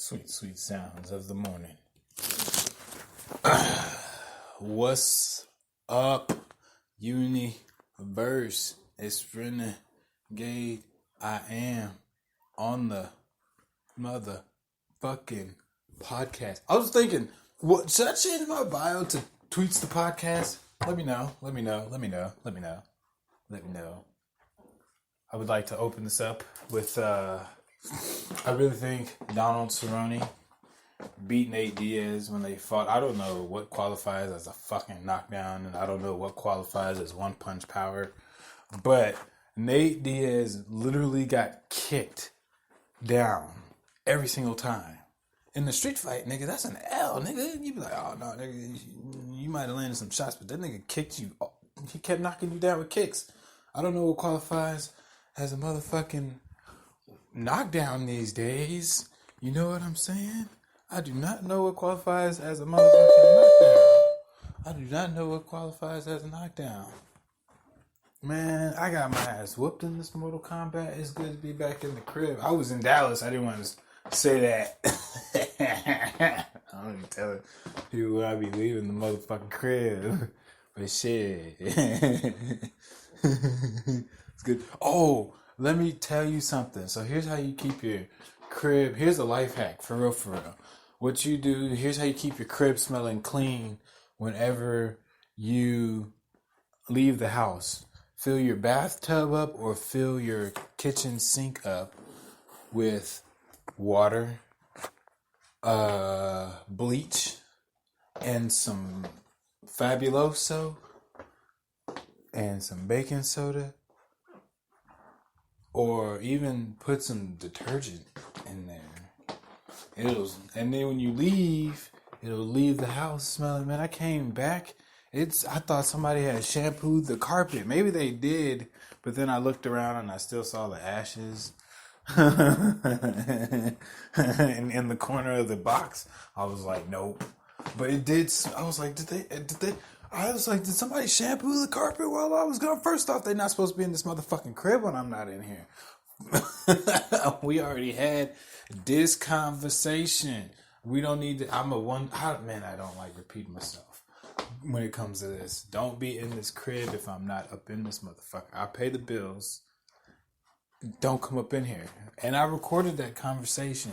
Sweet, sweet sounds of the morning. What's up, universe? It's Renegade. I am on the motherfucking podcast. I was thinking, what should I change my bio to tweets the podcast? Let me know. I would like to open this up with I really think Donald Cerrone beat Nate Diaz when they fought. I don't know what qualifies as a fucking knockdown, and I don't know what qualifies as one punch power, but Nate Diaz literally got kicked down every single time. In the street fight, nigga, that's an L, nigga. You be like, oh no, nigga, you might have landed some shots, but that nigga kicked you. He kept knocking you down with kicks. I don't know what qualifies as a motherfucking knockdown these days. You know what I'm saying? I do not know what qualifies as a motherfucking knockdown. I do not know what qualifies as a knockdown. Man, I got my ass whooped in this Mortal Kombat. It's good to be back in the crib. I was in Dallas. I didn't want to say that. I don't even tell people I be leaving the motherfucking crib. But shit. It's good. Oh, let me tell you something. So here's how you keep your crib. Here's a life hack, for real, for real. What you do, here's how you keep your crib smelling clean whenever you leave the house. Fill your bathtub up or fill your kitchen sink up with water, bleach, and some Fabuloso, and some baking soda, or even put some detergent in there. And then when you leave, it'll leave the house smelling. Man, I came back. I thought somebody had shampooed the carpet. Maybe they did, but then I looked around and I still saw the ashes in the corner of the box. I was like, nope. But it did. I was like, did somebody shampoo the carpet while I was gone? First off, they're not supposed to be in this motherfucking crib when I'm not in here. We already had this conversation. We don't need to. I don't like repeating myself when it comes to this. Don't be in this crib if I'm not up in this motherfucker. I pay the bills. Don't come up in here. And I recorded that conversation.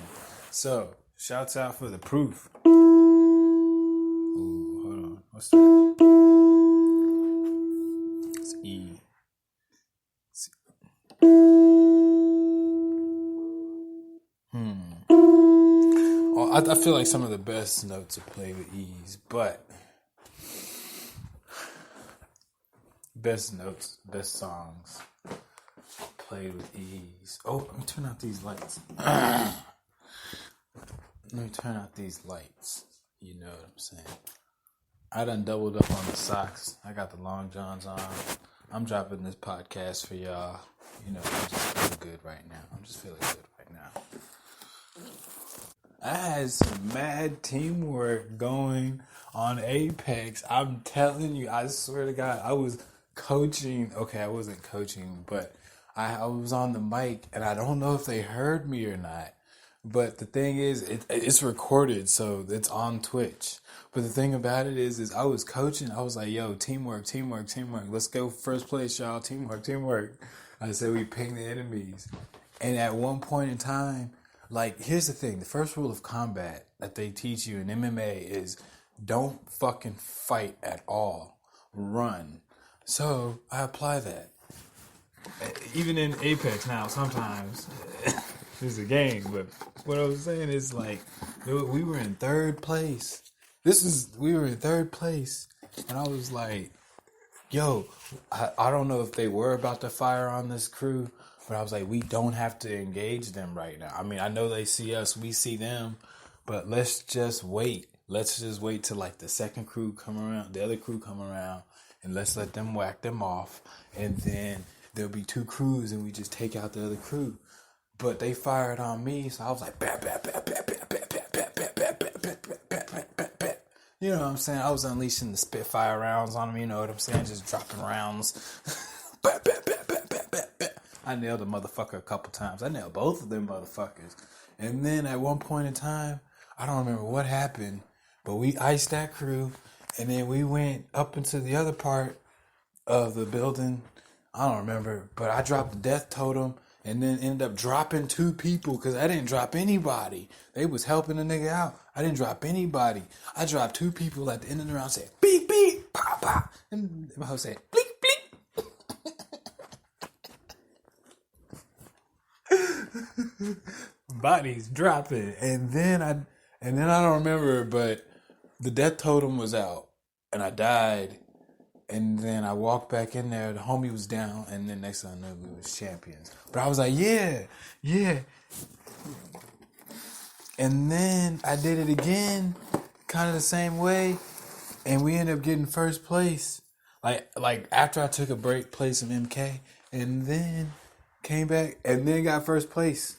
So, shouts out for the proof. Ooh, hold on. What's that? It's E. I feel like some of the best notes are played with ease, but best notes, best songs played with ease. Oh, let me turn out these lights. You know what I'm saying? I done doubled up on the socks. I got the long johns on. I'm dropping this podcast for y'all. You know, I'm just feeling good right now. I had some mad teamwork going on Apex. I'm telling you, I swear to God, I was coaching. Okay, I wasn't coaching, but I was on the mic, and I don't know if they heard me or not. But the thing is, it's recorded, so it's on Twitch. But the thing about it is I was coaching. I was like, yo, teamwork. Let's go first place, y'all. Teamwork. I said we ping the enemies. And at one point in time, like, here's the thing. The first rule of combat that they teach you in MMA is don't fucking fight at all. Run. So I apply that. Even in Apex now, sometimes it's a game, but what I was saying is, like, we were in third place. We were in third place, and I was like, yo, I don't know if they were about to fire on this crew, but I was like, we don't have to engage them right now. I mean, I know they see us, we see them, but let's just wait. Let's just wait till, like, the second crew come around, the other crew come around, and let's let them whack them off, and then there'll be two crews, and we just take out the other crew. But they fired on me, so I was like, bat, bat, bat, bat, bat, bat, bat, bat, bat, bat, bat, bat, bat, bat, bat, bat, bat. You know what I'm saying? I was unleashing the Spitfire rounds on them, you know what I'm saying? Just dropping rounds. Bat, bat, bat, bat, bat, bat, bat. I nailed a motherfucker a couple times. I nailed both of them motherfuckers. And then at one point in time, I don't remember what happened, but we iced that crew, and then we went up into the other part of the building. I don't remember, but I dropped the death totem and then ended up dropping 2 people because I didn't drop anybody. They was helping the nigga out. I didn't drop anybody. I dropped 2 people at the end of the round, said beep beep, pop pop, and my host said bleep bleep. Bodies dropping, and then I don't remember, but the death totem was out, and I died. And then I walked back in there. The homie was down, and then next thing I knew, we was champions. But I was like, yeah. And then I did it again, kind of the same way, and we ended up getting first place. Like after I took a break, played some MK, and then came back, and then got first place.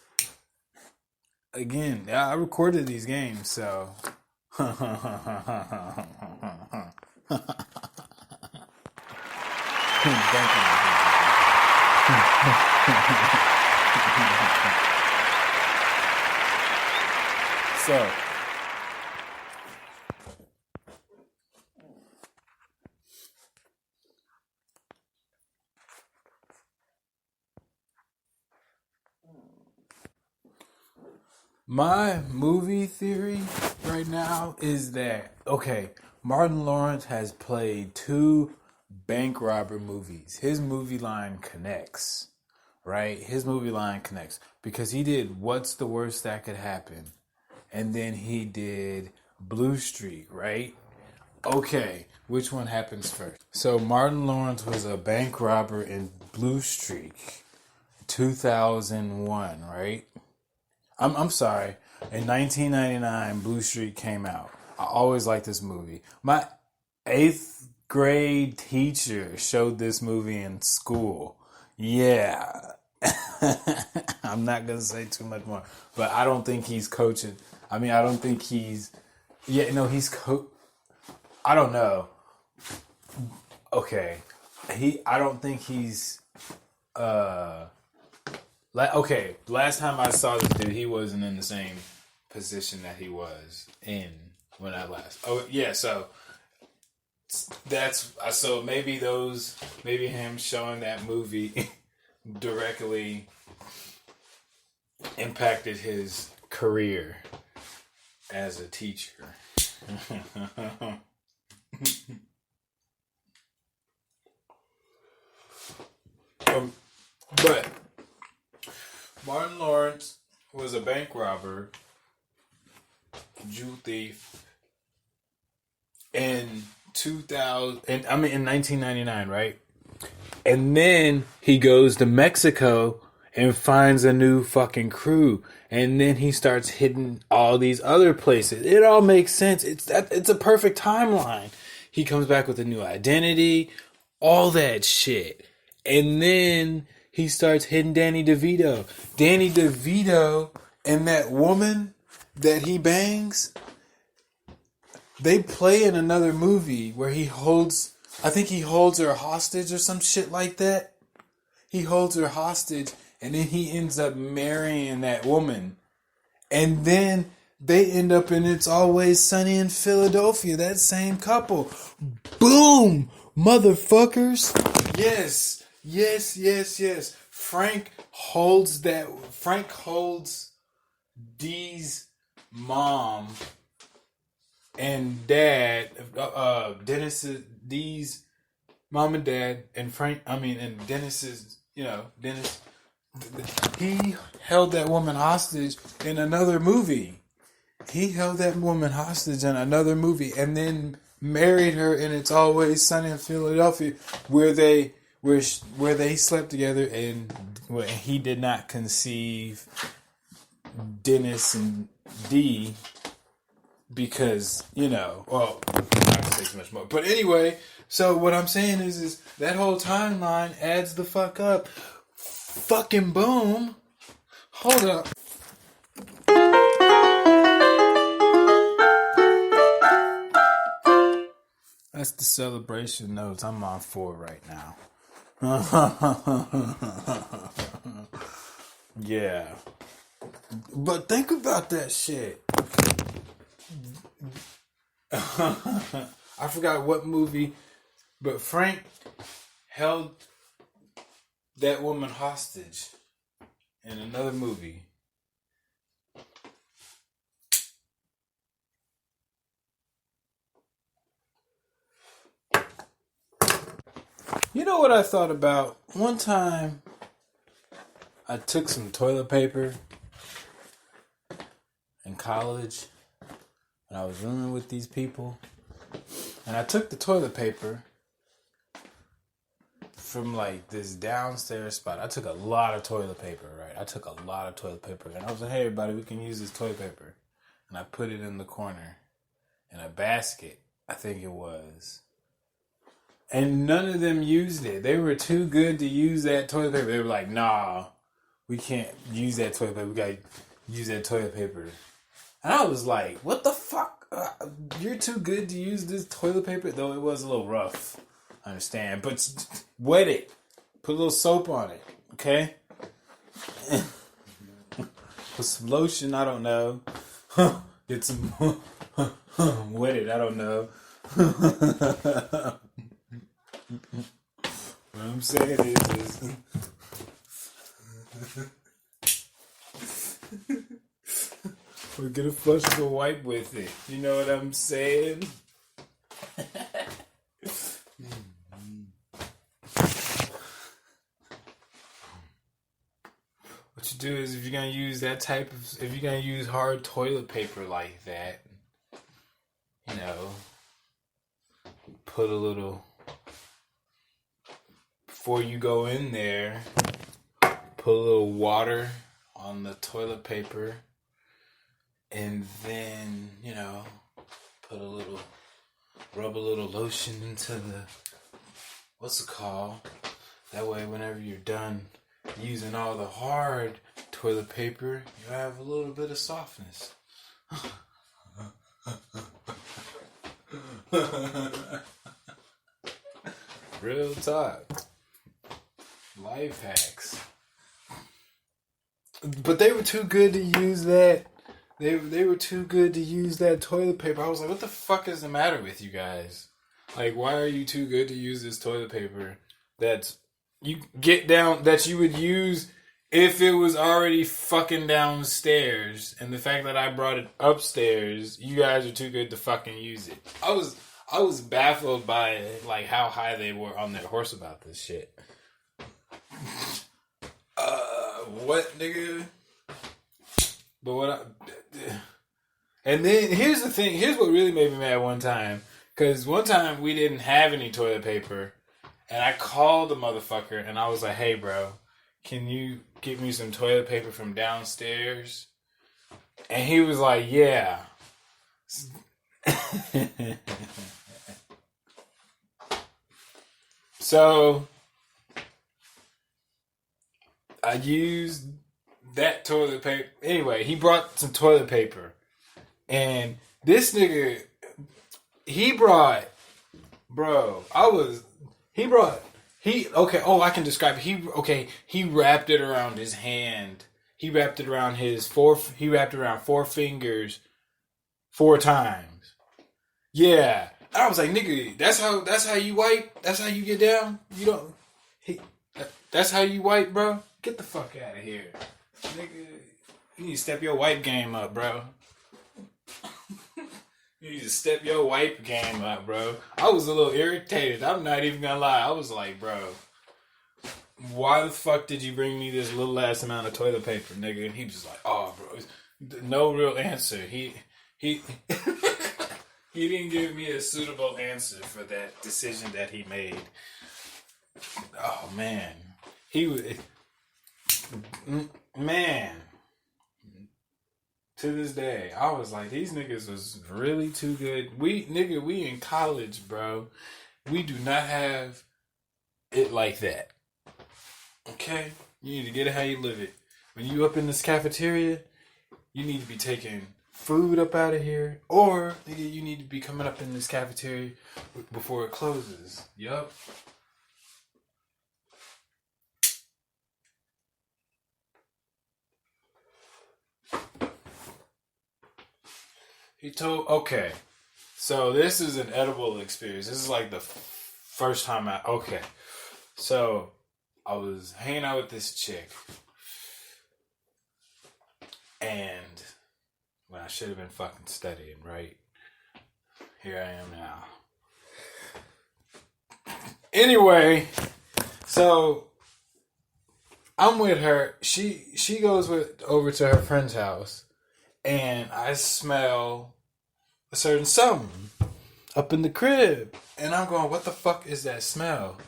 Again, I recorded these games, so. Thank you. So, my movie theory right now is that, okay, Martin Lawrence has played 2 bank robber movies. His movie line connects, right? His movie line connects because he did What's the Worst That Could Happen, and then he did Blue Streak, right? Okay, which one happens first? So Martin Lawrence was a bank robber in Blue Streak, 2001, right? I'm sorry. In 1999, Blue Streak came out. I always liked this movie. My 8th grade teacher showed this movie in school. Yeah. I'm not going to say too much more. But I don't think he's coaching. I mean, I don't think he's... Yeah, no, he's... I don't know. Okay. I don't think he's... Okay, last time I saw this dude, he wasn't in the same position that he was in when I last... Oh, yeah, so... So maybe him showing that movie directly impacted his career as a teacher. But Martin Lawrence was a bank robber, Jew thief, in 1999, right? And then he goes to Mexico and finds a new fucking crew, and then he starts hitting all these other places. It all makes sense. It's a perfect timeline. He comes back with a new identity, all that shit, and then he starts hitting Danny DeVito. Danny DeVito and that woman that he bangs, they play in another movie where he holds her hostage or some shit like that. He holds her hostage, and then he ends up marrying that woman. And then they end up in It's Always Sunny in Philadelphia, that same couple. Boom! Motherfuckers! Yes. Frank holds Dee's mom and dad, Dee's mom and dad, and and Dennis's, Dennis, he held that woman hostage in another movie. And then married her in It's Always Sunny in Philadelphia, where they slept together, and he did not conceive Dennis and Dee because, not to say too much more. But anyway, so what I'm saying is that whole timeline adds the fuck up. Fucking boom. Hold up. That's the celebration notes I'm on for right now. Yeah. But think about that shit. I forgot what movie, but Frank held that woman hostage in another movie. You know what I thought about? One time I took some toilet paper in college and I was rooming with these people. And I took the toilet paper from like this downstairs spot. I took a lot of toilet paper, right? I took a lot of toilet paper. And I was like, hey, everybody, we can use this toilet paper. And I put it in the corner in a basket, I think it was. And none of them used it. They were too good to use that toilet paper. They were like, nah, we can't use that toilet paper. We got to use that toilet paper. And I was like, what the fuck? You're too good to use this toilet paper? Though it was a little rough. I understand. But wet it. Put a little soap on it. Okay? Put some lotion. I don't know. Get some... wet it. I don't know. What I'm saying is... we're gonna flush the wipe with it. You know what I'm saying? What you do is if you're gonna use if you're gonna use hard toilet paper like that, you know, put a little, before you go in there, put a little water on the toilet paper. And then, you know, rub a little lotion into the, what's it called? That way, whenever you're done using all the hard toilet paper, you have a little bit of softness. Real talk. Life hacks. But they were too good to use that. They were too good to use that toilet paper. I was like, what the fuck is the matter with you guys? Like, why are you too good to use this toilet paper that you would use if it was already fucking downstairs? And the fact that I brought it upstairs, you guys are too good to fucking use it. I was baffled by like how high they were on their horse about this shit. What, nigga? But and then here's the thing. Here's what really made me mad one time. Because one time we didn't have any toilet paper. And I called the motherfucker and I was like, hey, bro, can you get me some toilet paper from downstairs? And he was like, yeah. So I used that toilet paper. Anyway, he brought some toilet paper. And this nigga, I can describe it. He wrapped it around his hand. He wrapped it around four fingers 4 times. Yeah. And I was like, nigga, that's how you wipe? That's how you get down? That's how you wipe, bro? Get the fuck out of here. Nigga, you need to step your wipe game up, bro. You need to step your wipe game up, bro. I was a little irritated. I'm not even gonna lie. I was like, bro, why the fuck did you bring me this little ass amount of toilet paper, nigga? And he was like, oh, bro, no real answer. He he didn't give me a suitable answer for that decision that he made. Oh, man. Man. To this day, I was like, these niggas was really too good. We in college, bro. We do not have it like that. Okay? You need to get it how you live it. When you up in this cafeteria, you need to be taking food up out of here. Or, nigga, you need to be coming up in this cafeteria before it closes. Yup. Okay. So this is an edible experience. This is like the first time okay. So I was hanging out with this chick, and when I should have been fucking studying, right? Here I am now. Anyway, so I'm with her. She goes over to her friend's house, and I smell a certain something up in the crib, and I'm going, "What the fuck is that smell?"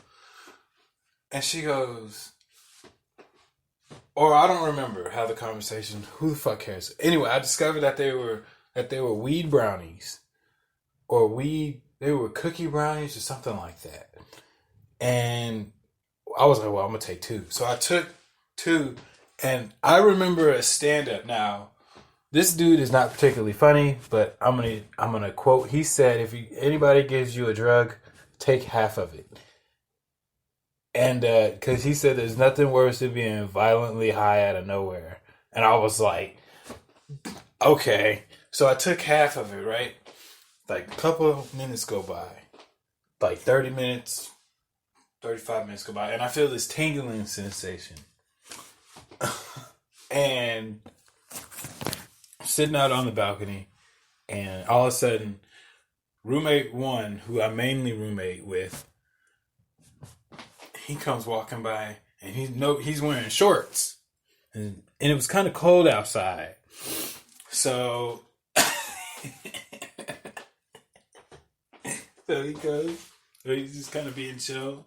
And she goes, or I don't remember how the conversation. Who the fuck cares? Anyway, I discovered that they were weed brownies, or they were cookie brownies or something like that. And I was like, well, I'm gonna take two. So I took two, and I remember a stand-up. Now, this dude is not particularly funny, but I'm gonna quote. He said, "If anybody gives you a drug, take half of it." And because he said there's nothing worse than being violently high out of nowhere. And I was like, okay. So I took half of it, right? Like a couple of minutes go by. Like 30 minutes, 35 minutes go by. And I feel this tingling sensation. And I'm sitting out on the balcony. And all of a sudden, roommate one, who I mainly roommate with, he comes walking by, and he's wearing shorts, and it was kind of cold outside, so he's just kind of being chill,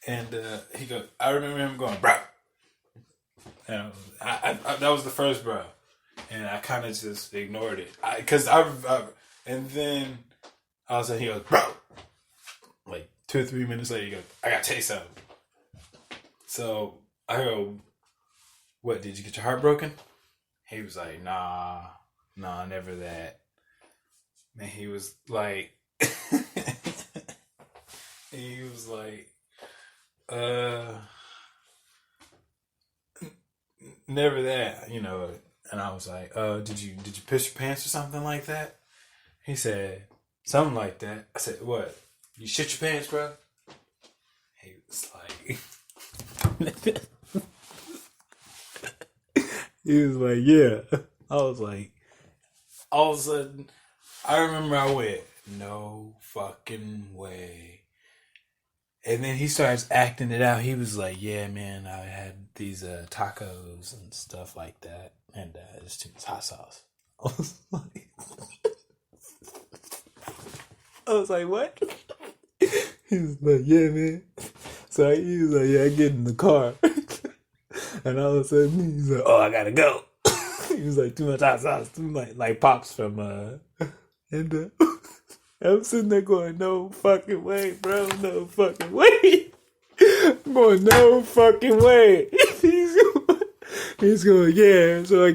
and he goes. I remember him going, "Bro," and that was the first bro, and I kind of just ignored it, and then all of a sudden he goes, "Bro." Like 2 or 3 minutes later, he goes, "I gotta tell you something." So I go, "What, did you get your heart broken?" He was like, nah, never that. And he was like, never that, And I was like, did you piss your pants or something like that? He said, something like that. I said, what? You shit your pants, bro? He was like, yeah. I was like, all of a sudden, I remember I went, no fucking way. And then he starts acting it out. He was like, yeah, man, I had these tacos and stuff like that. And it's too much hot sauce. I was like, what? He was like, yeah, man. So he was like, yeah, I get in the car. And all of a sudden, he's like, oh, I gotta go. He was like, too much hot sauce. Too much, like Pops from, and I'm sitting there going, no fucking way, bro. No fucking way. I'm going, no fucking way. He's going, yeah. So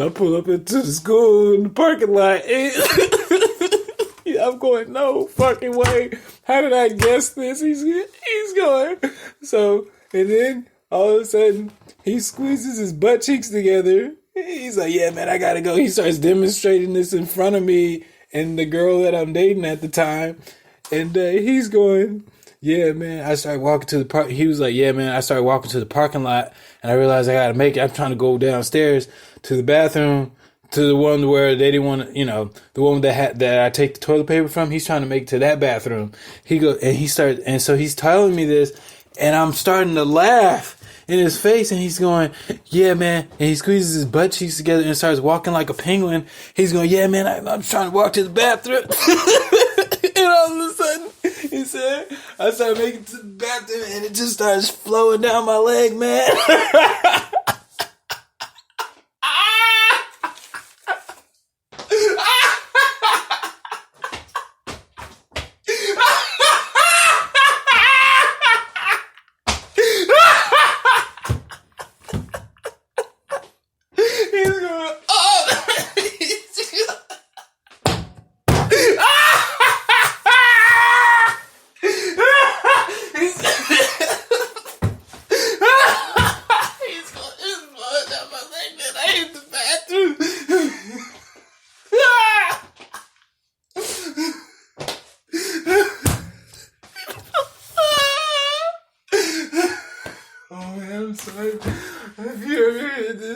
I pull up into the school in the parking lot. I'm going, no fucking way. How did I guess this? He's going. So, and then all of a sudden, he squeezes his butt cheeks together. He's like, yeah, man, I gotta go. He starts demonstrating this in front of me and the girl that I'm dating at the time. And he's going, yeah, man, I started walking to the park. He was like, yeah, man, I started walking to the parking lot, and I realized I gotta make it. I'm trying to go downstairs to the bathroom, to the one where they didn't want to, the one that I take the toilet paper from. He's trying to make it to that bathroom. And so he's telling me this, and I'm starting to laugh in his face, and he's going, yeah, man. And he squeezes his butt cheeks together and starts walking like a penguin. He's going, yeah, man, I'm trying to walk to the bathroom. And all of a sudden, he said, I started making it to the bathroom, and it just starts flowing down my leg, man.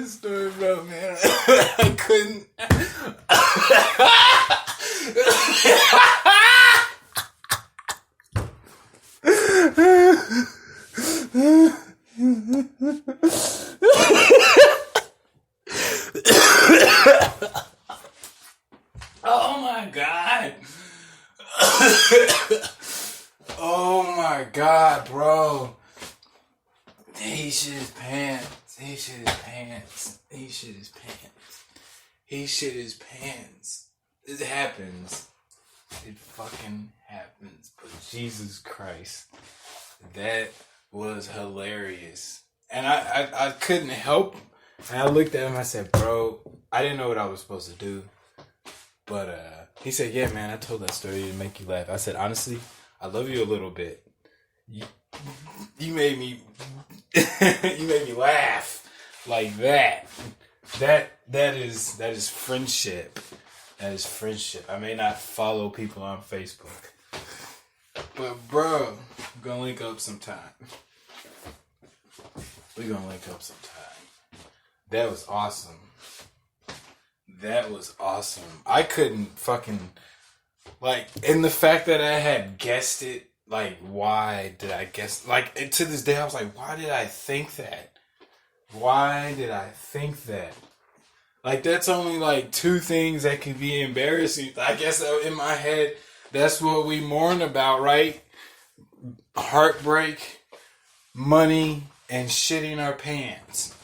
this story, bro, man. I couldn't. Oh my God. Oh my God, bro. He shit his pants. He shit his pants. He shit his pants. He shit his pants. It happens. It fucking happens. But Jesus Christ. That was hilarious. And I couldn't help. And I looked at him, I said, bro, I didn't know what I was supposed to do. But he said, yeah, man, I told that story to make you laugh. I said, honestly, I love you a little bit. You made me you made me laugh like that. That is friendship. That is friendship. I may not follow people on Facebook. But bro, we're gonna link up sometime. We're gonna link up sometime. That was awesome. That was awesome. I couldn't fucking, like, and the fact that I had guessed it, like, why did I guess, like, and to this day I was like, why did I think that? Why did I think that? Like, that's only like two things that could be embarrassing. I guess in my head, that's what we mourn about, right? Heartbreak, money, and shitting our pants.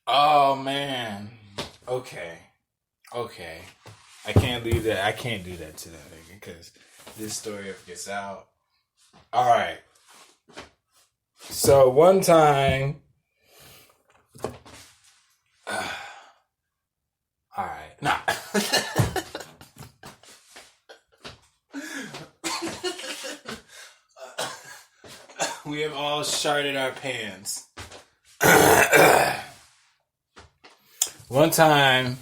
Oh man. Okay. I can't leave that. I can't do that to that nigga because this story gets out. Alright. So one time. Alright. Nah. We have all sharted our pants. One time,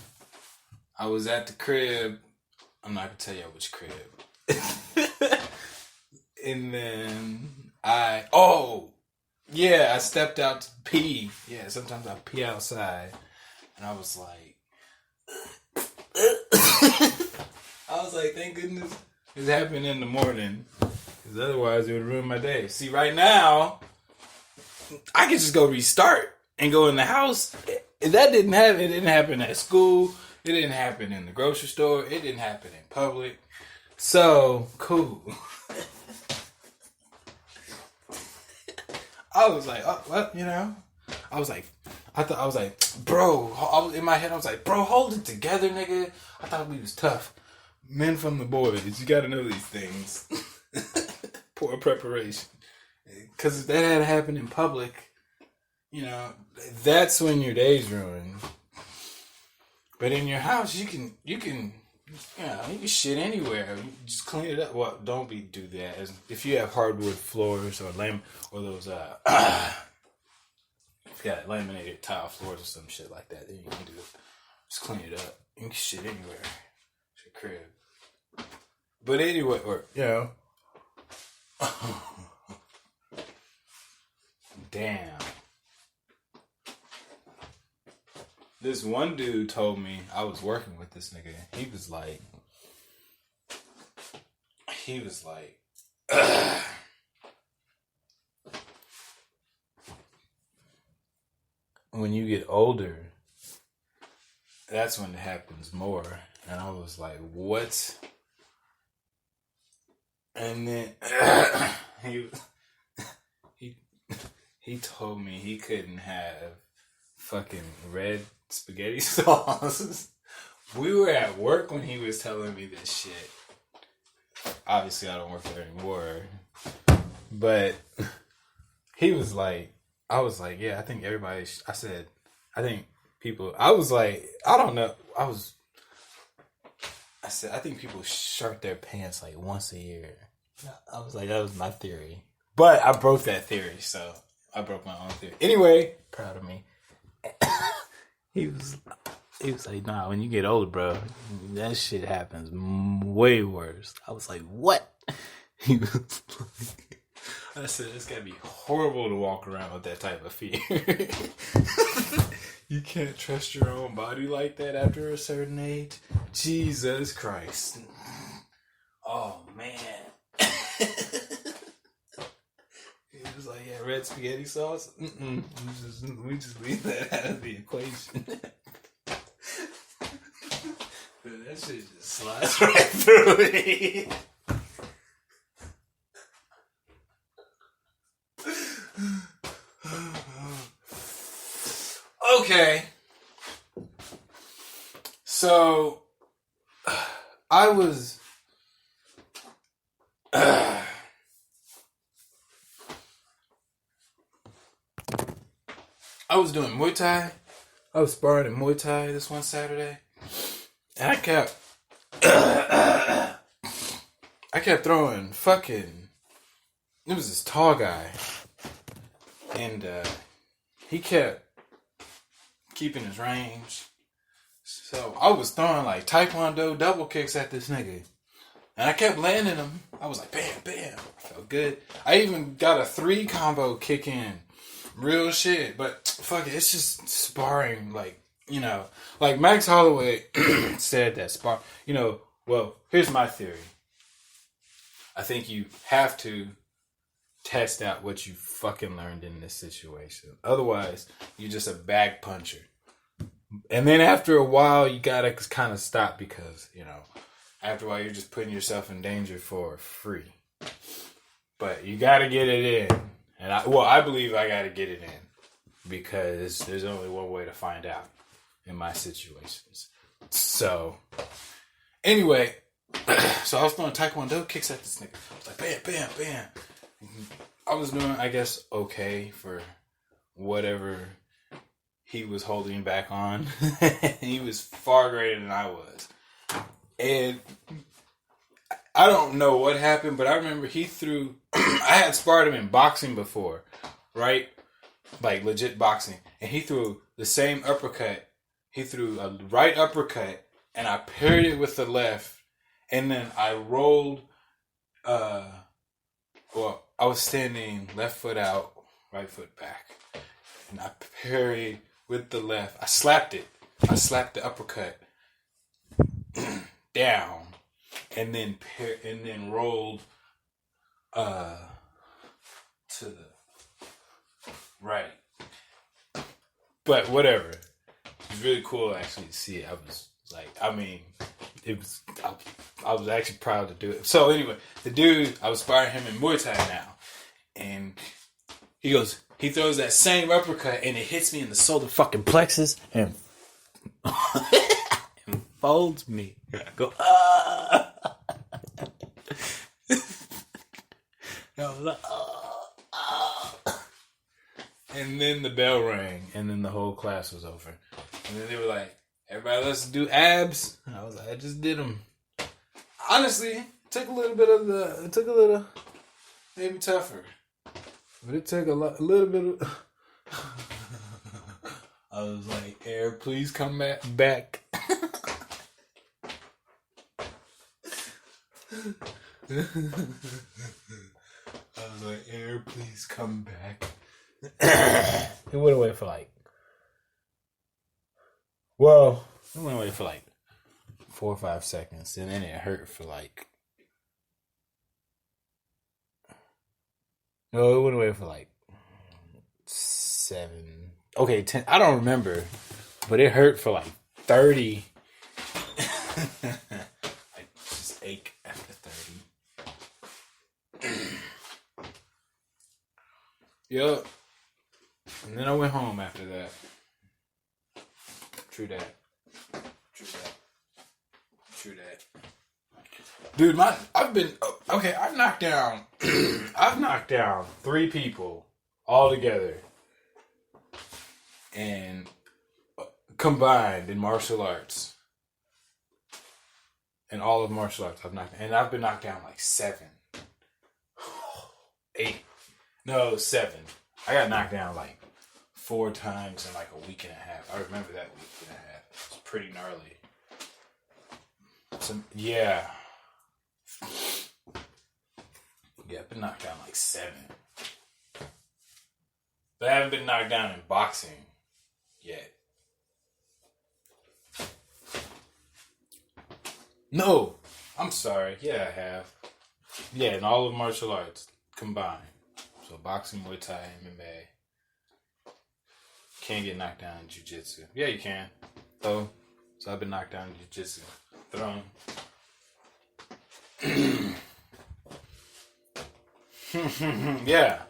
I was at the crib. I'm not gonna tell you which crib. And then I stepped out to pee. Yeah, sometimes I pee outside. And I was like, thank goodness it's happened in the morning. Because otherwise it would ruin my day. See, right now, I could just go restart and go in the house. That didn't happen. It didn't happen at school. It didn't happen in the grocery store. It didn't happen in public. So, cool. I was like, oh, well, you know. I was like, bro. In my head, I was like, bro, hold it together, nigga. I thought we was tough. Men from the boys. You gotta know these things. Poor preparation. Because if that had happened in public, you know, that's when your day's ruined. But in your house, you can shit anywhere. You just clean it up. Well, don't do that. If you have hardwood floors or those if you got laminated tile floors or some shit like that, then you can just clean it up. You can shit anywhere. It's your crib. But anyway, or you know. Damn. This one dude told me, I was working with this nigga. He was like, when you get older, that's when it happens more. And I was like, what? And then he told me he couldn't have fucking red spaghetti sauce. We were at work when he was telling me this shit. Obviously, I don't work there anymore. But he was like, I was like, yeah, I think everybody, I think people, I was like, I don't know. I I think people shart their pants like once a year. I was like, that was my theory. But I broke that theory, so I broke my own theory. Anyway, proud of me. He was like, nah, when you get older, bro, that shit happens way worse. I was like, what? He was like, I said, it's gotta be horrible to walk around with that type of fear. You can't trust your own body like that after a certain age. Jesus Christ. Oh, man. He was like, yeah, red spaghetti sauce? We just leave that out of the equation. Dude, that shit just slides right through it. Okay. So, I was... I was doing Muay Thai. I was sparring in Muay Thai this one Saturday. And I kept throwing fucking... It was this tall guy. And he kept keeping his range. So I was throwing like Taekwondo double kicks at this nigga. And I kept landing them. I was like, bam, bam. I felt good. I even got a 3 combo kick in. Real shit. But fuck it, it's just sparring. Like, like Max Holloway said that well, here's my theory. I think you have to test out what you fucking learned in this situation. Otherwise, you're just a bag puncher. And then after a while, you gotta kind of stop because, after a while, you're just putting yourself in danger for free. But you gotta get it in. And I believe I gotta get it in because there's only one way to find out in my situations. So, anyway, so I was throwing Taekwondo kicks at this nigga. I was like, bam, bam, bam. I was doing, I guess, okay for whatever he was holding back on. He was far greater than I was. And I don't know what happened, but I remember he threw... I had sparred him in boxing before, right? Like legit boxing. And he threw the same uppercut. He threw a right uppercut, and I parried it with the left. And then I rolled... I was standing left foot out, right foot back. And I parried with the left. I slapped it. I slapped the uppercut down. And then rolled to the right. But whatever. It was really cool actually to see it. I was like, I was actually proud to do it. So anyway, the dude, I was sparring him in Muay Thai now. And he throws that same uppercut and it hits me in the solar fucking plexus and, and folds me. I go, ah! I was like, and then the bell rang and then the whole class was over. And then they were like, everybody, let's do abs. And I was like, I just did them. Honestly, it took a little, maybe tougher. But it took a little bit of... I was like, Air, please come back. I was like, Air, please come back. It went away for it went away for 4 or 5 seconds. And then it hurt for no, it went away for 7. Okay, 10. I don't remember. But it hurt for 30. I just ache after 30. Yup. And then I went home after that. True that. Dude, I've knocked down 3 people all together and combined in martial arts. In all of martial arts, I've been knocked down like 7, 8, no 7. I got knocked down like 4 times in like a week and a half. I remember that week and a half. It was pretty gnarly. Yeah, I've been knocked down like 7. But I haven't been knocked down in boxing yet. No, I'm sorry. Yeah, I have. Yeah, in all of martial arts combined. So boxing, Muay Thai, MMA. Can't get knocked down in jiu-jitsu. Yeah, you can. So I've been knocked down in jiu-jitsu. Thrown. Yeah.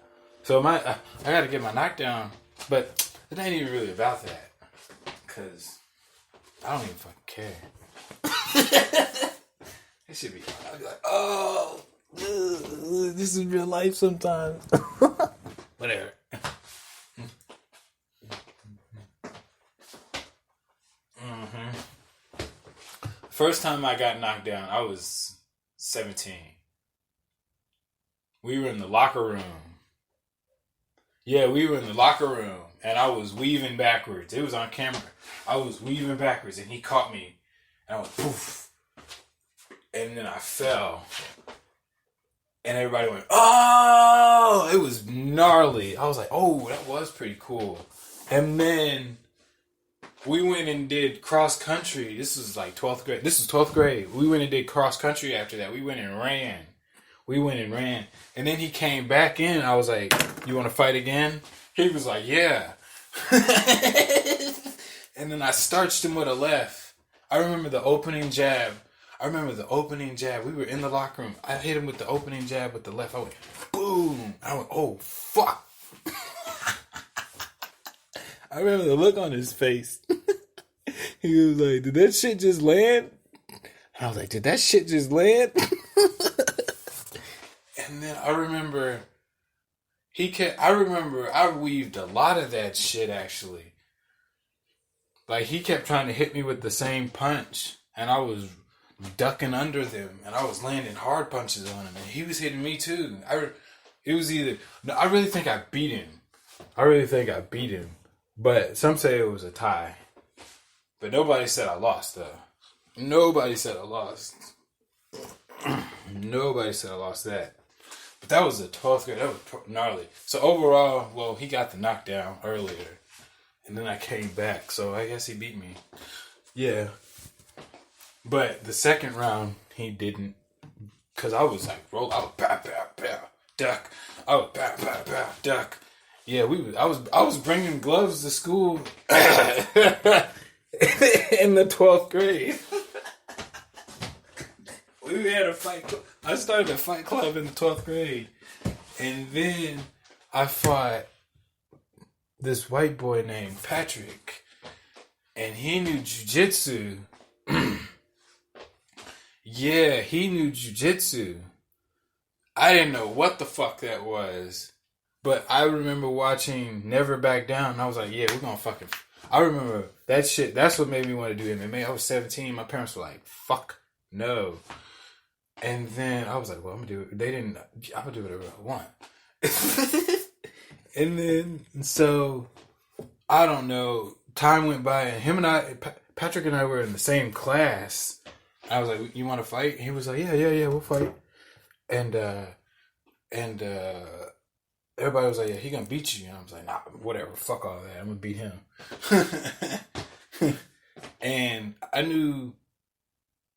So I gotta get my knockdown, but it ain't even really about that, cause I don't even fucking care. It should be. I'll be like, oh, this is real life sometimes. Whatever. First time I got knocked down, I was 17. We were in the locker room. Yeah, we were in the locker room, and I was weaving backwards. It was on camera. I was weaving backwards, and he caught me, and I went poof, and then I fell, and everybody went, oh! It was gnarly. I was like, oh, that was pretty cool. And then we went and did cross country. This was like 12th grade. This was 12th grade. We went and did cross country after that. We went and ran. And then he came back in. I was like, you want to fight again? He was like, yeah. And then I starched him with a left. I remember the opening jab. We were in the locker room. I hit him with the opening jab with the left. I went, boom. I went, oh, fuck. I remember the look on his face. He was like, did that shit just land? I was like, did that shit just land? And then I remember I weaved a lot of that shit, actually. Like, he kept trying to hit me with the same punch, and I was ducking under them, and I was landing hard punches on him, and he was hitting me too. I really think I beat him. But some say it was a tie. But nobody said I lost, though. Nobody said I lost that. But that was the 12th grade. That was gnarly. So overall, well, he got the knockdown earlier. And then I came back. So I guess he beat me. Yeah. But the second round, he didn't. Because I was like, roll. I was pow, pow, pow, duck. I was pow, pow, pow, duck. Yeah, I was bringing gloves to school in the 12th grade. We had a fight club. I started a fight club in the 12th grade. And then I fought this white boy named Patrick. And he knew jiu-jitsu. Yeah, he knew jiu-jitsu. I didn't know what the fuck that was. But I remember watching Never Back Down. And I was like, yeah, we're going to fucking... I remember that shit. That's what made me want to do MMA. I was 17. My parents were like, fuck no. And then I was like, well, I'm going to do it. I'm going to do whatever I want. And then, so, I don't know. Time went by, and Patrick and I were in the same class. I was like, you want to fight? And he was like, yeah, we'll fight. And everybody was like, yeah, he going to beat you. And I was like, nah, whatever. Fuck all that. I'm going to beat him. And I knew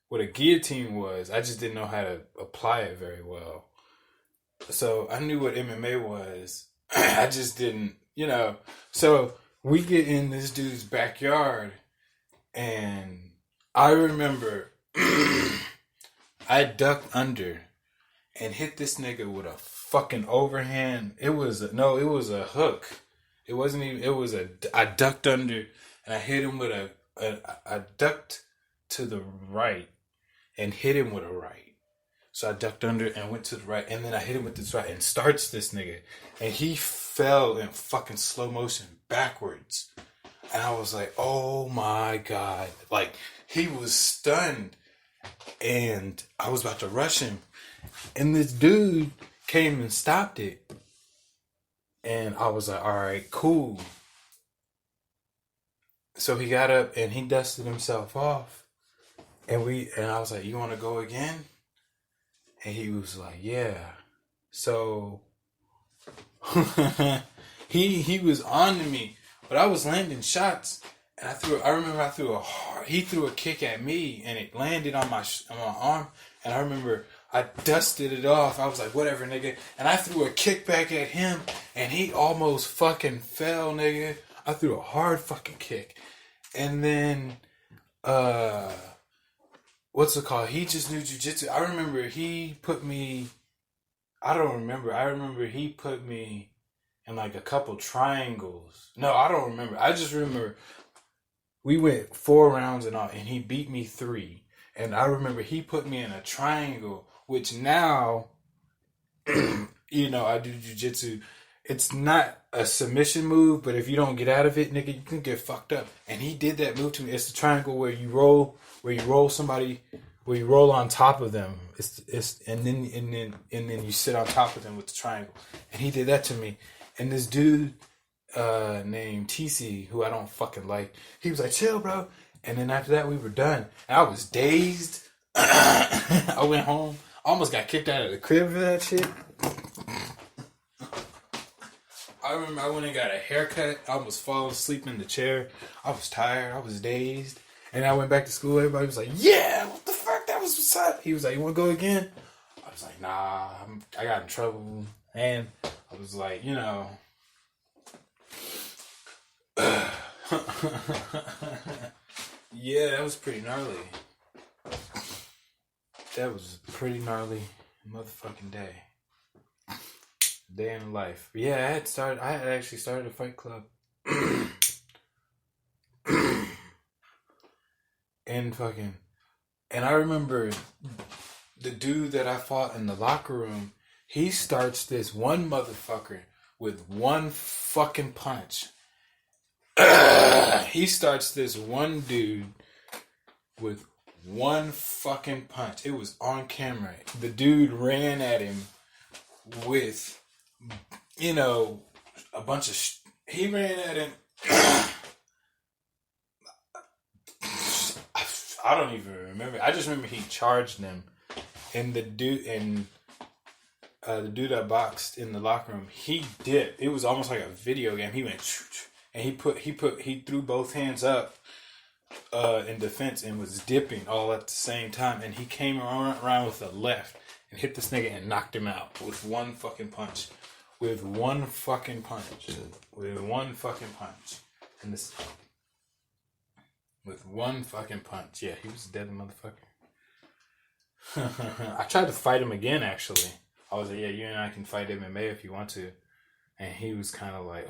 what a guillotine was. I just didn't know how to apply it very well. So I knew what MMA was. I just didn't, So we get in this dude's backyard, and I remember I ducked under and hit this nigga with a fucking overhand. It was a hook. It wasn't even, I ducked under and I hit him with I ducked to the right and hit him with a right. So I ducked under and went to the right, and then I hit him with this right and starched this nigga. And he fell in fucking slow motion backwards. And I was like, oh my God. Like, he was stunned. and I was about to rush him, and this dude came and stopped it, and I was like, all right, cool. So he got up and he dusted himself off, and I was like, you want to go again? And he was like, yeah. So he was on to me, but I was landing shots, and I remember he threw a kick at me, and it landed on my arm, and I remember I dusted it off. I was like, whatever, nigga, and I threw a kick back at him, and he almost fucking fell, nigga. I threw a hard fucking kick, and then what's it called? He just knew jujitsu. I remember he put me. I don't remember. I remember he put me in like a couple triangles. No, I don't remember. I just remember we went 4 rounds and all, and he beat me 3. And I remember he put me in a triangle, which now, you know, I do jujitsu. It's not a submission move, but if you don't get out of it, nigga, you can get fucked up. And he did that move to me. It's the triangle where you roll somebody, where you roll on top of them. And then you sit on top of them with the triangle. And he did that to me. And this dude named TC, who I don't fucking like, he was like, chill, bro. And then after that, we were done. And I was dazed. I went home. Almost got kicked out of the crib for that shit. I remember I went and got a haircut. I almost falling asleep in the chair. I was tired. I was dazed. And I went back to school. Everybody was like, yeah, what the fuck? That was what's up. He was like, you want to go again? I was like, nah, I got in trouble. And I was like, you know. Yeah, that was pretty gnarly. That was a pretty gnarly motherfucking day. Day in life. Yeah, I had actually started a fight club. And I remember the dude that I fought in the locker room, he starts this one motherfucker with one fucking punch. He starts this one dude with one fucking punch. It was on camera. The dude ran at him with, you know, a bunch of he ran at him. I don't even remember. I just remember he charged him, and the dude that boxed in the locker room, he dipped. It was almost like a video game. He went and he threw both hands up in defense and was dipping all at the same time. And he came around with a left and hit this nigga and knocked him out with one fucking punch. With one fucking punch. And this. With one fucking punch. Yeah, he was a dead motherfucker. I tried to fight him again, actually. I was like, yeah, you and I can fight MMA if you want to. And he was kind of like,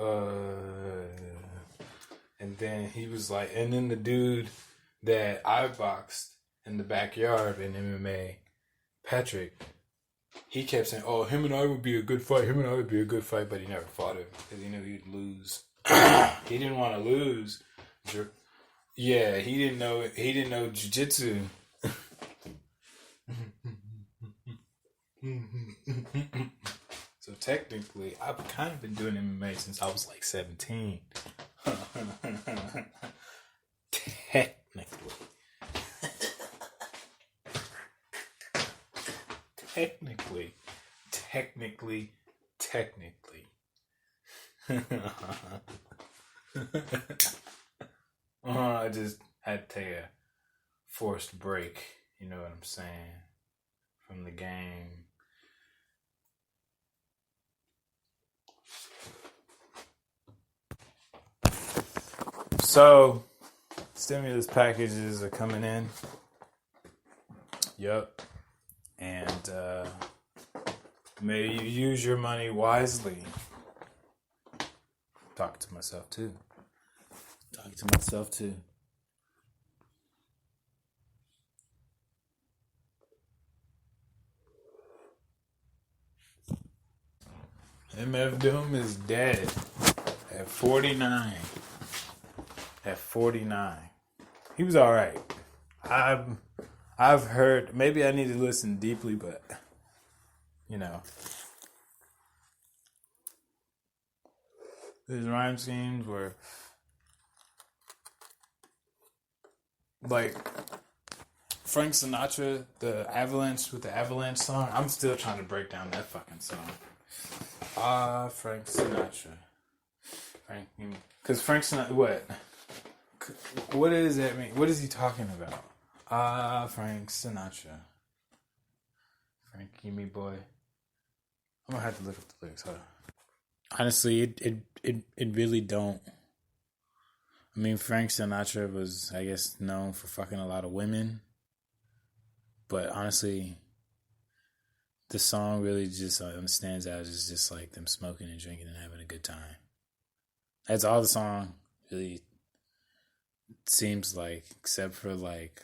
And then he was like, and then the dude that I boxed in the backyard in MMA, Patrick, he kept saying, oh, him and I would be a good fight. But he never fought him because he knew he'd lose. He didn't want to lose. Yeah, he didn't know jiu-jitsu. So technically, I've kind of been doing MMA since I was like 17. Technically. I just had to take a forced break, you know what I'm saying, from the game. So, stimulus packages are coming in. Yep. And may you use your money wisely. Talking to myself too. MF Doom is dead at 49. He was alright. I I've heard. Maybe I need to listen deeply, but you know, his rhyme schemes were like Frank Sinatra, the Avalanche with the Avalanche song. I'm still trying to break down that fucking song. Frank Sinatra. Frank, because Frank Sinatra, what? What does that mean? What is he talking about? Frank Sinatra. Frankie me boy. I'm gonna have to look up the lyrics. Hold on. Honestly, it really don't. I mean, Frank Sinatra was, I guess, known for fucking a lot of women. But honestly, the song really just stands out as just like them smoking and drinking and having a good time. That's all the song really seems like, except for like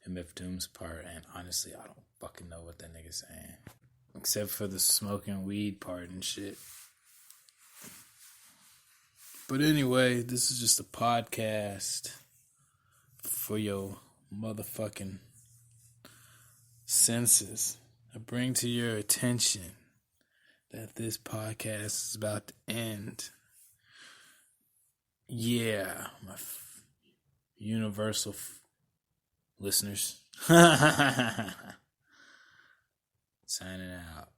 MF Doom's part. And honestly, I don't fucking know what that nigga's saying, except for the smoking weed part and shit. But anyway, this is just a podcast for your motherfucking senses. I bring to your attention that this podcast is about to end. Yeah, my universal listeners. Signing out.